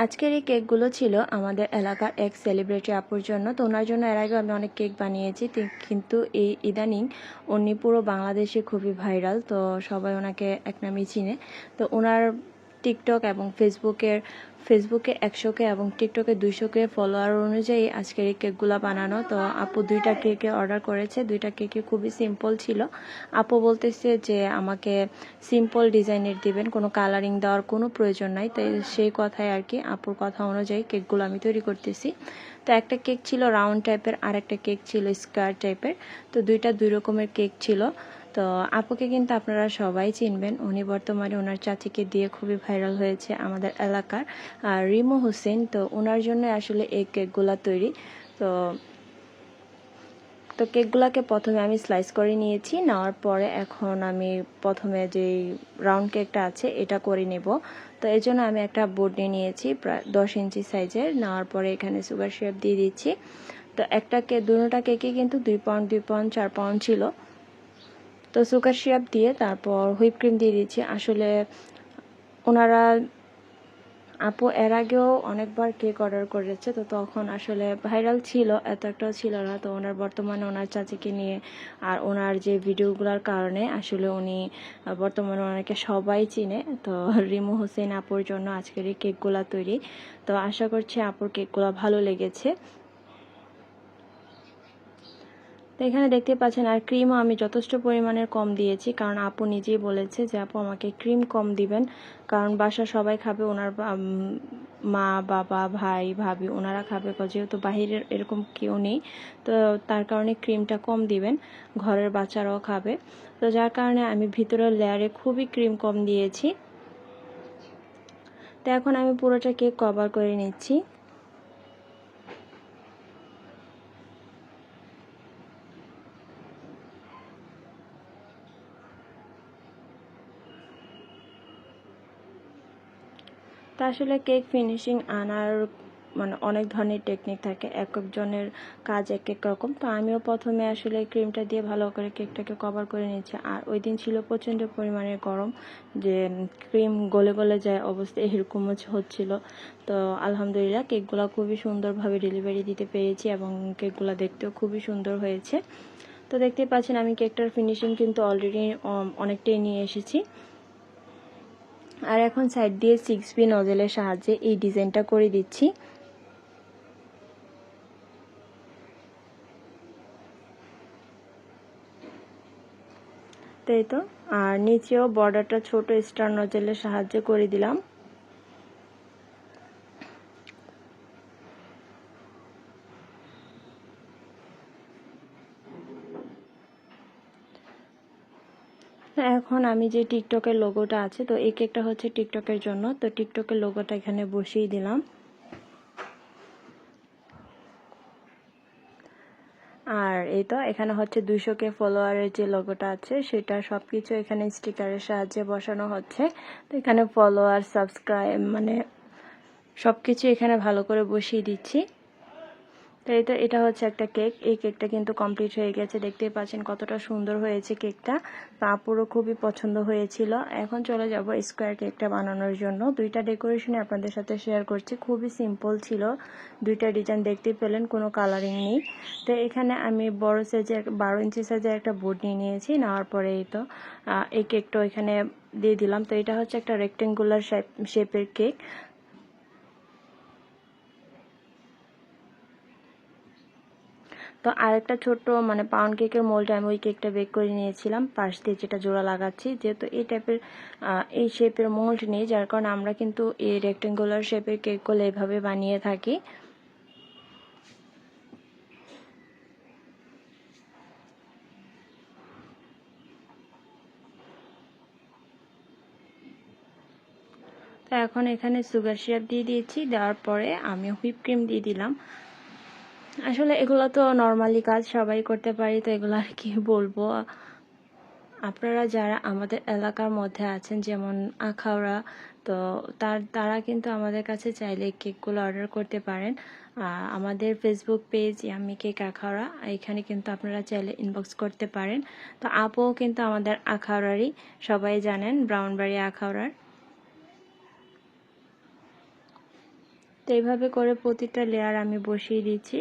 আজকের এই কেকগুলো ছিল আমাদের এলাকার এক সেলিব্রিটি আপুর জন্য। তো ওনার জন্য এর আগেও আমি অনেক কেক বানিয়েছি, কিন্তু এই ইদানিং উনি পুরো বাংলাদেশে খুবই ভাইরাল। তো সবাই ওনাকে এক নামে চিনে। তো ওনার টিকটক এবং ফেসবুকে 100K এবং টিকটকে 200K ফলোয়ার অনুযায়ী আজকের এই কেকগুলো বানানো। তো আপু 2টা কেকে অর্ডার করেছে, 2টা কেকে খুবই সিম্পল ছিল। আপু বলতেছে যে আমাকে সিম্পল ডিজাইনের দিবেন, কোনো কালারিং দেওয়ার কোনো প্রয়োজন নাই। তাই সেই কথায় আর কি আপুর কথা অনুযায়ী কেকগুলো আমি তৈরি করতেছি। তো একটা কেক ছিল রাউন্ড টাইপের, আর একটা কেক ছিল স্কোয়ার টাইপের। তো দুইটা দুই রকমের কেক ছিল। তো আপুকে কিন্তু আপনারা সবাই চিনবেন, উনি বর্তমানে ওনার চাচিকে দিয়ে খুবই ভাইরাল হয়েছে আমাদের এলাকার রিমু হোসেন। তো ওনার জন্য আসলে এই কেকগুলা তৈরি। তো কেকগুলোকে প্রথমে আমি স্লাইস করে নিয়েছি, নেওয়ার পরে এখন আমি প্রথমে যেই রাউন্ড কেকটা আছে এটা করে নেব। তো এই জন্য আমি একটা বোর্ড নিয়েছি প্রায় 10 ইঞ্চি সাইজের। নেওয়ার পরে এখানে সুগার সিরাপ দিয়ে দিচ্ছি। তো দুটোটা কেকে কিন্তু 2 পাউন্ড 2 পাউন্ড 4 পাউন্ড ছিল। তো সুগার সিরাপ দিয়ে তারপর হুইপ ক্রিম দিয়ে দিচ্ছি। আসলে ওনারা আপু এর আগেও অনেকবার কেক অর্ডার করেছে, তো তখন আসলে ভাইরাল ছিল, এত একটাও ছিল না। তো ওনার বর্তমানে ওনার চাচিকে নিয়ে আর ওনার যে ভিডিওগুলোর কারণে আসলে উনি বর্তমানে ওনাকে সবাই চিনে। তো রিমু হোসেন আপুর জন্য আজকের এই কেকগুলো তৈরি। তো আশা করছি আপুর কেকগুলো ভালো লেগেছে। তো এখানে দেখতে পাচ্ছেন, আর ক্রিমও আমি যথেষ্ট পরিমাণের কম দিয়েছি, কারণ আপু নিজেই বলেছে যে আপু আমাকে ক্রিম কম দিবেন, কারণ বাসা সবাই খাবে, ওনার মা বাবা ভাই ভাবি ওনারা খাবে, যেহেতু বাহিরের এরকম কেউ নেই। তো তার কারণে ক্রিমটা কম দিবেন, ঘরের বাচ্চারাও খাবে। তো যার কারণে আমি ভিতরের লেয়ারে খুবই ক্রিম কম দিয়েছি। তো এখন আমি পুরোটা কেক কভার করে নিচ্ছি। তো আসলে কেক ফিনিশিং আনার অনেক ধরনের টেকনিক থাকে, এক একজনের কাজ এক এক রকম। তো আমিও প্রথমে আসলে ক্রিমটা দিয়ে ভালো করে কেকটাকে কভার করে নিয়েছি। আর ওই দিন ছিল প্রচণ্ড পরিমাণে গরম, যে ক্রিম গলে গলে যায় অবস্থা এরকম হচ্ছিল। তো আলহামদুলিল্লাহ কেকগুলো খুবই সুন্দরভাবে ডেলিভারি দিতে পেরেছি এবং কেকগুলো দেখতেও খুবই সুন্দর হয়েছে। তো দেখতেই পাচ্ছেন আমি কেকটার ফিনিশিং কিন্তু অলরেডি অনেকটাই নিয়ে এসেছি। আর এখন সাইড দিয়ে 6B নজেলের সাহায্যে এই ডিজাইনটা করে দিচ্ছি। তাই তো, আর নিচেও বর্ডারটা ছোট স্টার নজেলের সাহায্যে করে দিলাম। এখন আমি যে টিকটকের লোগোটা আছে, তো এই কেকটা হচ্ছে টিকটকের জন্য, তো টিকটকের লোগোটা এখানে বসিয়ে দিলাম। আর এই তো এখানে হচ্ছে 200K ফলোয়ারের যে লোগোটা আছে সেটা সবকিছু এখানে স্টিকারের সাহায্যে বসানো হচ্ছে। তো এখানে ফলোয়ার সাবস্ক্রাইব সবকিছু এখানে ভালো করে বসিয়ে দিচ্ছি। তো এটা হচ্ছে একটা কেক। এই কেকটা কিন্তু কমপ্লিট হয়ে গেছে, দেখতেই পাচ্ছেন কতটা সুন্দর হয়েছে কেকটা। তো আপুরও খুবই পছন্দ হয়েছিল। এখন চলে যাব স্কোয়ার কেকটা বানানোর জন্য। দুইটা ডেকোরেশনে আপনাদের সাথে শেয়ার করছি, খুবই সিম্পল ছিল। দুইটা ডিজাইন দেখতে পেলেন, কোনো কালারিং নেই। তো এখানে আমি বড় সাইজের 12 ইঞ্চি সাইজের একটা বোর্ড নিয়েছি। নেওয়ার পরে এই কেকটা এখানে দিয়ে দিলাম। তো এটা হচ্ছে একটা রেক্টেঙ্গুলার শেপের কেক। তো আরেকটা ছোট্ট পাউন্ড কেকের মোল্ডে আমি ওই কেকটা বেক করে নিয়েছিলাম, পাশ দিয়ে যেটা জোড়া লাগাচ্ছি। যেহেতু এই টাইপের এই শেপের মোল্ড নেই, যার কারণে আমরা কিন্তু এই রেক্টেঙ্গুলার শেপের কেকগুলো এভাবে বানিয়ে থাকি। তো এখন এখানে সুগার সিরাপ দিয়ে দিয়েছি, দেওয়ার পরে আমি হুইপ ক্রিম দিয়ে দিলাম। আসলে এগুলো তো নর্মালি কাজ সবাই করতে পারি, তো এগুলো আর কি বলবো। আপনারা যারা আমাদের এলাকার মধ্যে আছেন, যেমন আখাউড়া, তো তারা কিন্তু আমাদের কাছে চাইলে কেকগুলো অর্ডার করতে পারেন। আমাদের Facebook page yummy cake Akhaura, এখানে কিন্তু আপনারা চাইলে ইনবক্স করতে পারেন। তো আপুও কিন্তু আমাদের আখাউড়ারই, সবাই জানেন ব্রাউনবাড়ি আখাউড়ার। তো এইভাবে করে প্রতিটা লেয়ার আমি বসিয়ে দিচ্ছি।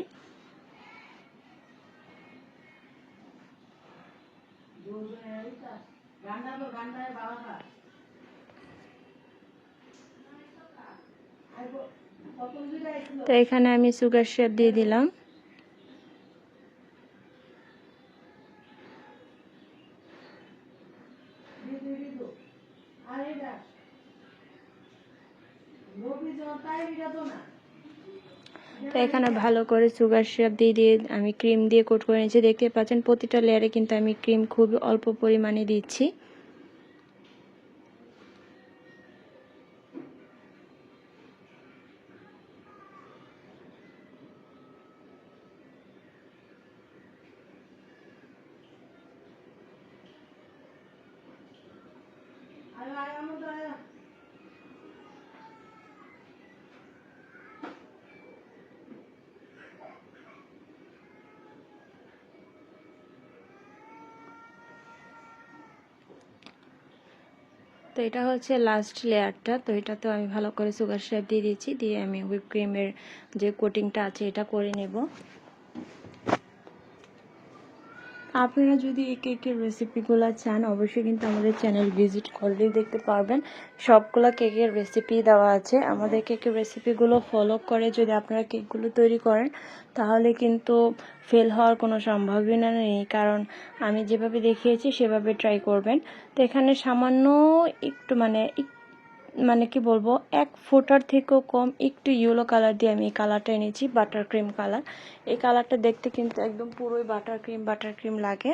তো এখানে আমি সুগার সিরাপ দিয়ে দিলাম। তো এখানে ভালো করে সুগার সিরাপ দিয়ে আমি ক্রিম দিয়ে কোট করে নিয়েছি। দেখতে পাচ্ছেন প্রতিটা লেয়ারে কিন্তু আমি ক্রিম খুব অল্প পরিমাণে দিচ্ছি। তো এটা হচ্ছে লাস্ট লেয়ারটা। তো এটাতেও আমি ভালো করে সুগার সিরাপ দিয়ে দিয়েছি, দিয়ে আমি হুইপ ক্রিমের যে কোটিংটা আছে এটা করে নেব। আপনারা যদি এই কেকের রেসিপিগুলো চান অবশ্যই কিন্তু আমাদের চ্যানেল ভিজিট করলেই দেখতে পারবেন। সবগুলো কেকের রেসিপি দেওয়া আছে। আমাদের কেকের রেসিপিগুলো ফলো করে যদি আপনারা কেকগুলো তৈরি করেন তাহলে কিন্তু ফেল হওয়ার কোনো সম্ভাবনা নেই, কারণ আমি যেভাবে দেখিয়েছি সেভাবে ট্রাই করবেন। তো এখানে সামান্য একটু মানে কি বলবো, 1 ফোঁটার থেকেও কম একটু ইয়েলো কালার দিয়ে আমি এই কালারটা এনেছি, বাটার ক্রিম কালার। এই কালারটা দেখতে কিন্তু একদম পুরোই বাটার ক্রিম লাগে।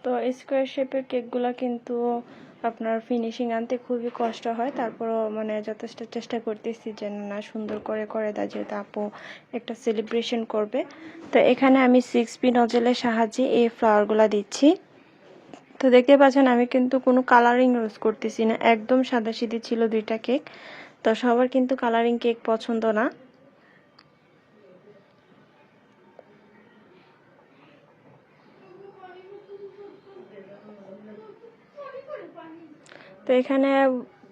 তো স্কোয়ার শেপের কেকগুলো কিন্তু আপনার ফিনিশিং আনতে খুবই কষ্ট হয়, তারপরও মানে যথেষ্ট চেষ্টা করতেছি যেন না সুন্দর করে দেয়, যেহেতু আপু একটা সেলিব্রেশন করবে। তো এখানে আমি 6P নজলের সাহায্যে এই ফ্লাওয়ারগুলো দিচ্ছি। তো দেখতে পাচ্ছেন আমি কিন্তু কোনো কালারিং ইউজ করতেছি না, একদম সাদাসিধে ছিল 2টা কেক। তো সবার কিন্তু কালারিং কেক পছন্দ না। তো এখানে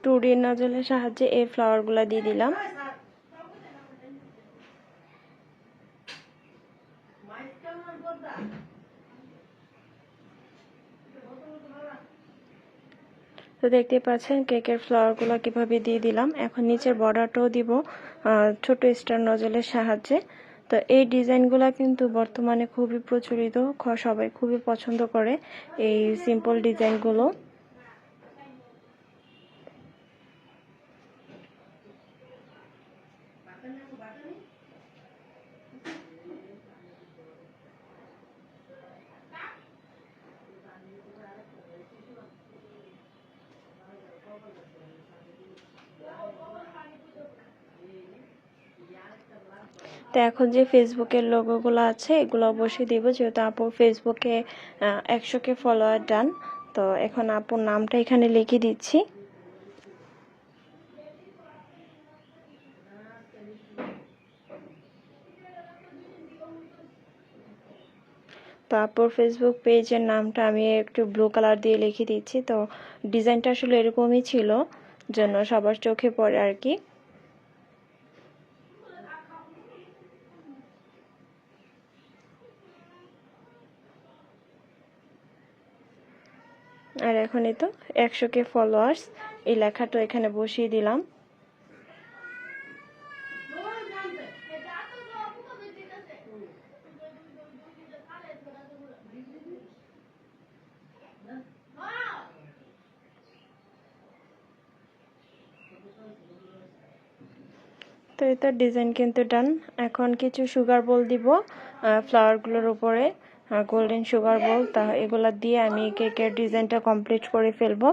2D নজলের সাহায্যে এই ফ্লাওয়ারগুলো দিয়ে দিলাম। তো দেখতে পাচ্ছেন কেকের ফ্লাওয়ারগুলো কিভাবে দিয়ে দিলাম। এখন নিচের বর্ডারটাও দিব ছোট স্টার নজলের সাহায্যে। তো এই ডিজাইনগুলো কিন্তু বর্তমানে খুবই প্রচলিত, সবাই খুবই পছন্দ করে এই সিম্পল ডিজাইনগুলো। তো এখন যে ফেসবুকের লোগোগুলো আছে এগুলো অবশ্যই দেবো, যেহেতু আপুর ফেসবুকে 100K ফলোয়ার ডান। তো এখন আপুর নামটা এখানে লিখে দিচ্ছি। তো আপুর ফেসবুক পেজের নামটা আমি একটু ব্লু কালার দিয়ে লিখে দিচ্ছি। তো ডিজাইনটা আসলে এরকমই ছিল, জন্য সবার চোখে পড়ে আর কি। আর এখন এই তো 100K ফলোয়ার্স এই লেখাটা এখানে বসিয়ে দিলাম। তো এটা ডিজাইন কিন্তু ডান। এখন কিছু সুগার বল দিব ফ্লাওয়ারগুলোর উপরে, গোল্ডেন সুগার বল। তা এগুলা দিয়ে আমি কেকের ডিজাইনটা কমপ্লিট করে ফেলবো।